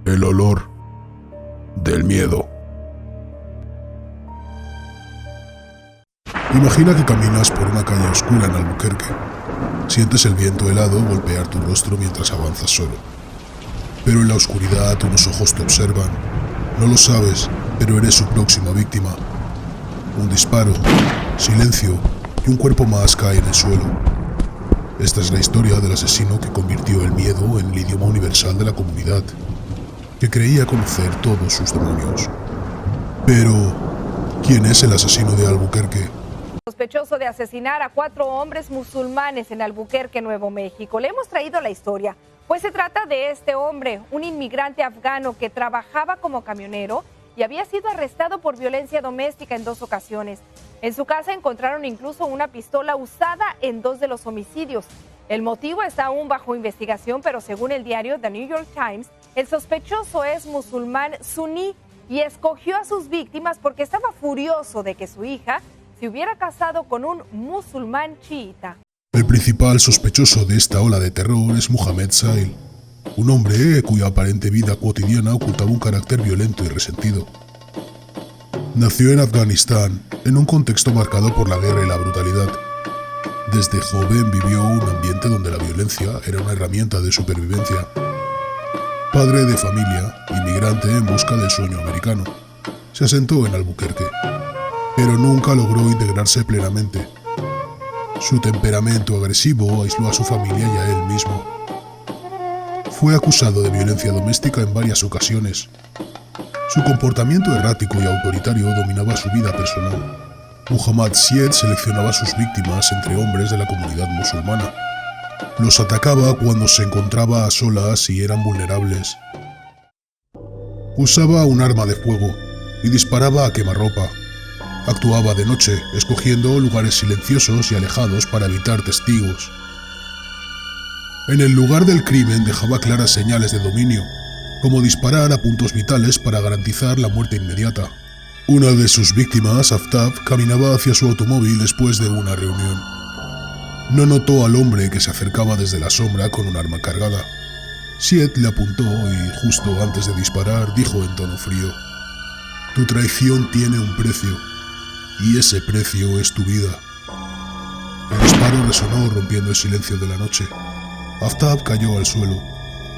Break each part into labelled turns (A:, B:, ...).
A: El olor del miedo. Imagina que caminas por una calle oscura en Albuquerque. Sientes el viento helado golpear tu rostro mientras avanzas solo. Pero en la oscuridad unos ojos te observan. No lo sabes, pero eres su próxima víctima. Un disparo, silencio y un cuerpo más cae en el suelo. Esta es la historia del asesino que convirtió el miedo en el idioma universal de la comunidad, que creía conocer todos sus demonios. Pero, ¿quién es el asesino de Albuquerque?
B: Sospechoso de asesinar a 4 hombres musulmanes en Albuquerque, Nuevo México. Le hemos traído la historia, pues se trata de este hombre, un inmigrante afgano que trabajaba como camionero y había sido arrestado por violencia doméstica en 2 ocasiones. En su casa encontraron incluso una pistola usada en 2 de los homicidios. El motivo está aún bajo investigación, pero según el diario The New York Times, el sospechoso es musulmán suní y escogió a sus víctimas porque estaba furioso de que su hija se hubiera casado con un musulmán chiita.
A: El principal sospechoso de esta ola de terror es Mohammed Sail, un hombre cuya aparente vida cotidiana ocultaba un carácter violento y resentido. Nació en Afganistán, en un contexto marcado por la guerra y la brutalidad. Desde joven vivió un ambiente donde la violencia era una herramienta de supervivencia. Padre de familia, inmigrante en busca del sueño americano, se asentó en Albuquerque, pero nunca logró integrarse plenamente. Su temperamento agresivo aisló a su familia y a él mismo. Fue acusado de violencia doméstica en varias ocasiones. Su comportamiento errático y autoritario dominaba su vida personal. Muhammad Syed seleccionaba a sus víctimas entre hombres de la comunidad musulmana. Los atacaba cuando se encontraba a solas y eran vulnerables. Usaba un arma de fuego y disparaba a quemarropa. Actuaba de noche, escogiendo lugares silenciosos y alejados para evitar testigos. En el lugar del crimen dejaba claras señales de dominio, como disparar a puntos vitales para garantizar la muerte inmediata. Una de sus víctimas, Aftab, caminaba hacia su automóvil después de una reunión. No notó al hombre que se acercaba desde la sombra con un arma cargada. Syed le apuntó y, justo antes de disparar, dijo en tono frío: «Tu traición tiene un precio, y ese precio es tu vida». El disparo resonó rompiendo el silencio de la noche. Aftab cayó al suelo.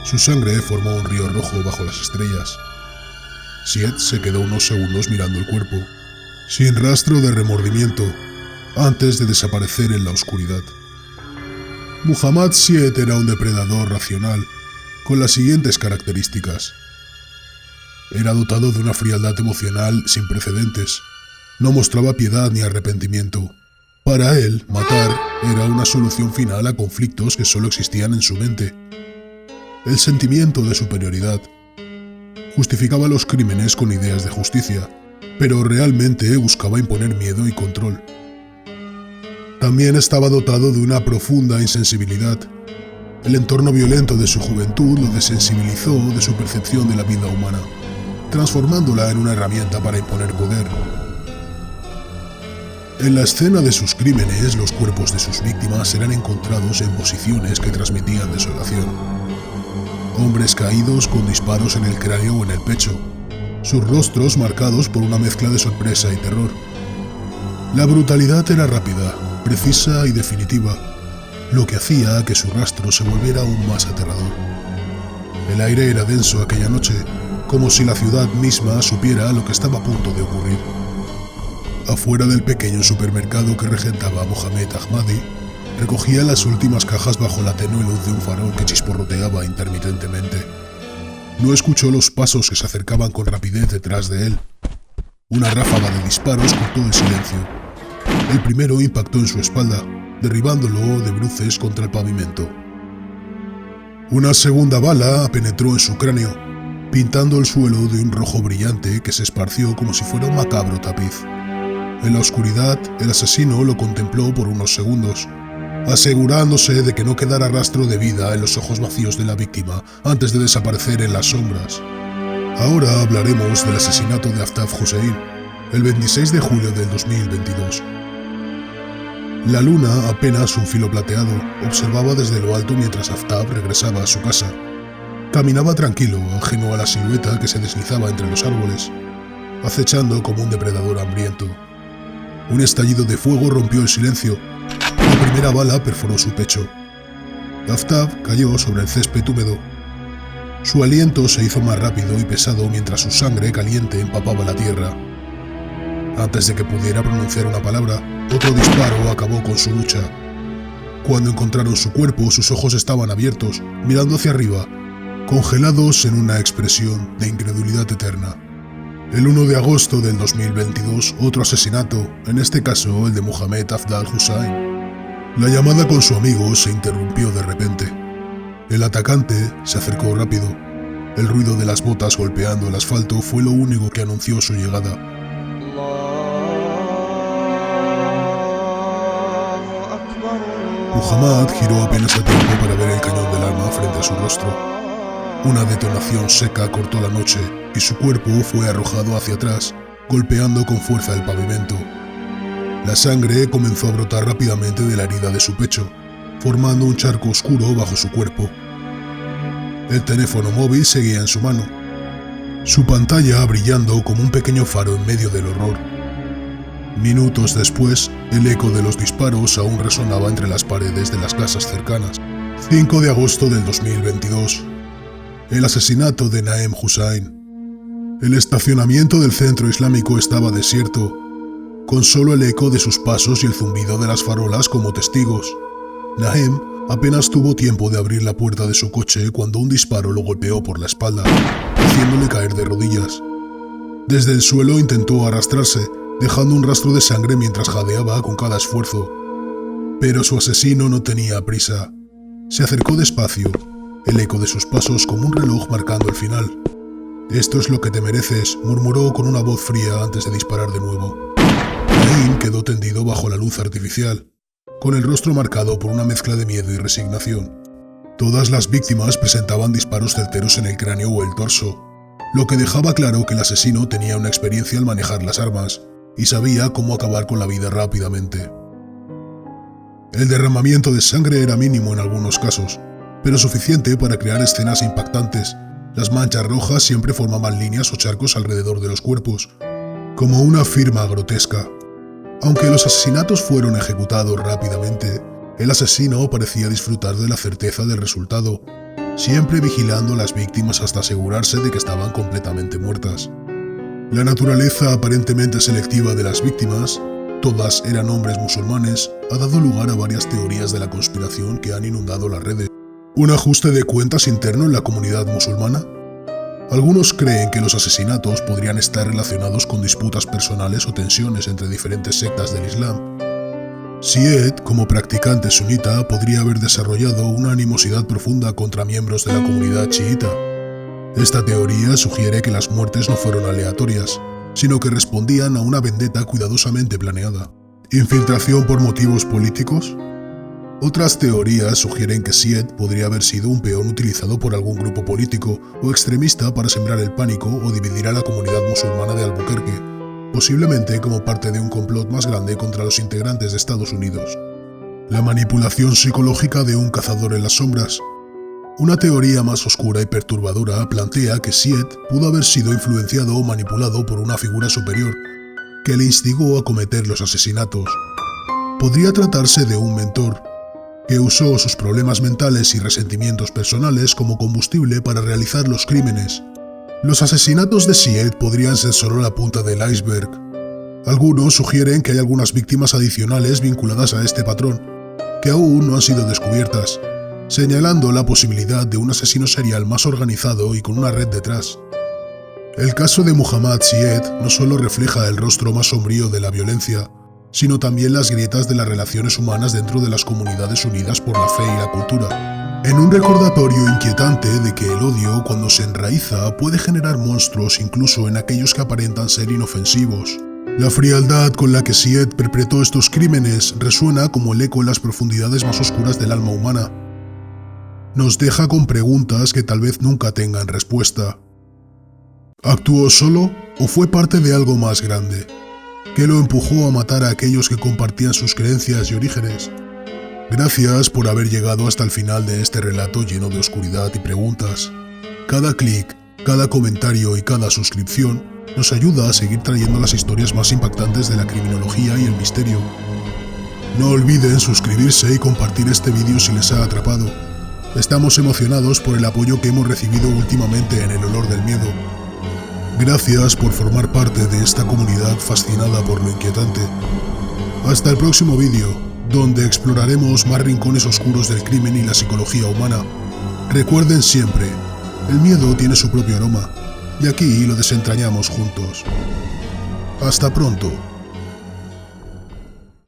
A: Su sangre formó un río rojo bajo las estrellas. Syed se quedó unos segundos mirando el cuerpo, sin rastro de remordimiento, antes de desaparecer en la oscuridad. Muhammad Syed era un depredador racional, con las siguientes características. Era dotado de una frialdad emocional sin precedentes. No mostraba piedad ni arrepentimiento. Para él, matar era una solución final a conflictos que solo existían en su mente. El sentimiento de superioridad justificaba los crímenes con ideas de justicia, pero realmente buscaba imponer miedo y control. También estaba dotado de una profunda insensibilidad. El entorno violento de su juventud lo desensibilizó de su percepción de la vida humana, transformándola en una herramienta para imponer poder. En la escena de sus crímenes, los cuerpos de sus víctimas eran encontrados en posiciones que transmitían desolación. Hombres caídos con disparos en el cráneo o en el pecho, sus rostros marcados por una mezcla de sorpresa y terror. La brutalidad era rápida, precisa y definitiva, lo que hacía que su rastro se volviera aún más aterrador. El aire era denso aquella noche, como si la ciudad misma supiera lo que estaba a punto de ocurrir. Afuera del pequeño supermercado que regentaba Mohamed Ahmadi, recogía las últimas cajas bajo la tenue luz de un farol que chisporroteaba intermitentemente. No escuchó los pasos que se acercaban con rapidez detrás de él. Una ráfaga de disparos cortó el silencio. El primero impactó en su espalda, derribándolo de bruces contra el pavimento. Una segunda bala penetró en su cráneo, pintando el suelo de un rojo brillante que se esparció como si fuera un macabro tapiz. En la oscuridad, el asesino lo contempló por unos segundos, asegurándose de que no quedara rastro de vida en los ojos vacíos de la víctima antes de desaparecer en las sombras. Ahora hablaremos del asesinato de Aftab Hussein, el 26 de julio del 2022. La luna, apenas un filo plateado, observaba desde lo alto mientras Aftab regresaba a su casa. Caminaba tranquilo, ajeno a la silueta que se deslizaba entre los árboles, acechando como un depredador hambriento. Un estallido de fuego rompió el silencio. La primera bala perforó su pecho. Aftab cayó sobre el césped húmedo. Su aliento se hizo más rápido y pesado mientras su sangre caliente empapaba la tierra. Antes de que pudiera pronunciar una palabra, otro disparo acabó con su lucha. Cuando encontraron su cuerpo, sus ojos estaban abiertos, mirando hacia arriba, congelados en una expresión de incredulidad eterna. El 1 de agosto del 2022, otro asesinato, en este caso el de Mohamed Afdal Hussain. La llamada con su amigo se interrumpió de repente. El atacante se acercó rápido. El ruido de las botas golpeando el asfalto fue lo único que anunció su llegada. Muhammad giró apenas a tiempo para ver el cañón del arma frente a su rostro. Una detonación seca cortó la noche y su cuerpo fue arrojado hacia atrás, golpeando con fuerza el pavimento. La sangre comenzó a brotar rápidamente de la herida de su pecho, formando un charco oscuro bajo su cuerpo. El teléfono móvil seguía en su mano, su pantalla brillando como un pequeño faro en medio del horror. Minutos después, el eco de los disparos aún resonaba entre las paredes de las casas cercanas. 5 de agosto del 2022. El asesinato de Naeem Hussain. El estacionamiento del centro islámico estaba desierto, con solo el eco de sus pasos y el zumbido de las farolas como testigos. Naeem apenas tuvo tiempo de abrir la puerta de su coche cuando un disparo lo golpeó por la espalda, haciéndole caer de rodillas. Desde el suelo intentó arrastrarse, dejando un rastro de sangre mientras jadeaba con cada esfuerzo. Pero su asesino no tenía prisa. Se acercó despacio, el eco de sus pasos como un reloj marcando el final. «Esto es lo que te mereces», murmuró con una voz fría antes de disparar de nuevo. Naeem quedó tendido bajo la luz artificial, con el rostro marcado por una mezcla de miedo y resignación. Todas las víctimas presentaban disparos certeros en el cráneo o el torso, lo que dejaba claro que el asesino tenía una experiencia al manejar las armas y sabía cómo acabar con la vida rápidamente. El derramamiento de sangre era mínimo en algunos casos, pero suficiente para crear escenas impactantes. Las manchas rojas siempre formaban líneas o charcos alrededor de los cuerpos, como una firma grotesca. Aunque los asesinatos fueron ejecutados rápidamente, el asesino parecía disfrutar de la certeza del resultado, siempre vigilando a las víctimas hasta asegurarse de que estaban completamente muertas. La naturaleza aparentemente selectiva de las víctimas, todas eran hombres musulmanes, ha dado lugar a varias teorías de la conspiración que han inundado las redes. ¿Un ajuste de cuentas interno en la comunidad musulmana? Algunos creen que los asesinatos podrían estar relacionados con disputas personales o tensiones entre diferentes sectas del Islam. Syed, como practicante sunita, podría haber desarrollado una animosidad profunda contra miembros de la comunidad chiita. Esta teoría sugiere que las muertes no fueron aleatorias, sino que respondían a una vendetta cuidadosamente planeada. ¿Infiltración por motivos políticos? Otras teorías sugieren que Syed podría haber sido un peón utilizado por algún grupo político o extremista para sembrar el pánico o dividir a la comunidad musulmana de Albuquerque, posiblemente como parte de un complot más grande contra los integrantes de Estados Unidos. La manipulación psicológica de un cazador en las sombras. Una teoría más oscura y perturbadora plantea que Syed pudo haber sido influenciado o manipulado por una figura superior, que le instigó a cometer los asesinatos. Podría tratarse de un mentor, que usó sus problemas mentales y resentimientos personales como combustible para realizar los crímenes. Los asesinatos de Syed podrían ser solo la punta del iceberg. Algunos sugieren que hay algunas víctimas adicionales vinculadas a este patrón, que aún no han sido descubiertas, señalando la posibilidad de un asesino serial más organizado y con una red detrás. El caso de Muhammad Syed no solo refleja el rostro más sombrío de la violencia, sino también las grietas de las relaciones humanas dentro de las comunidades unidas por la fe y la cultura. En un recordatorio inquietante de que el odio, cuando se enraiza, puede generar monstruos incluso en aquellos que aparentan ser inofensivos. La frialdad con la que Syed perpetró estos crímenes resuena como el eco en las profundidades más oscuras del alma humana. Nos deja con preguntas que tal vez nunca tengan respuesta. ¿Actuó solo o fue parte de algo más grande? ¿Qué lo empujó a matar a aquellos que compartían sus creencias y orígenes? Gracias por haber llegado hasta el final de este relato lleno de oscuridad y preguntas. Cada clic, cada comentario y cada suscripción nos ayuda a seguir trayendo las historias más impactantes de la criminología y el misterio. No olviden suscribirse y compartir este vídeo si les ha atrapado. Estamos emocionados por el apoyo que hemos recibido últimamente en El Olor del Miedo. Gracias por formar parte de esta comunidad fascinada por lo inquietante. Hasta el próximo vídeo, donde exploraremos más rincones oscuros del crimen y la psicología humana. Recuerden siempre, el miedo tiene su propio aroma, y aquí lo desentrañamos juntos. Hasta pronto.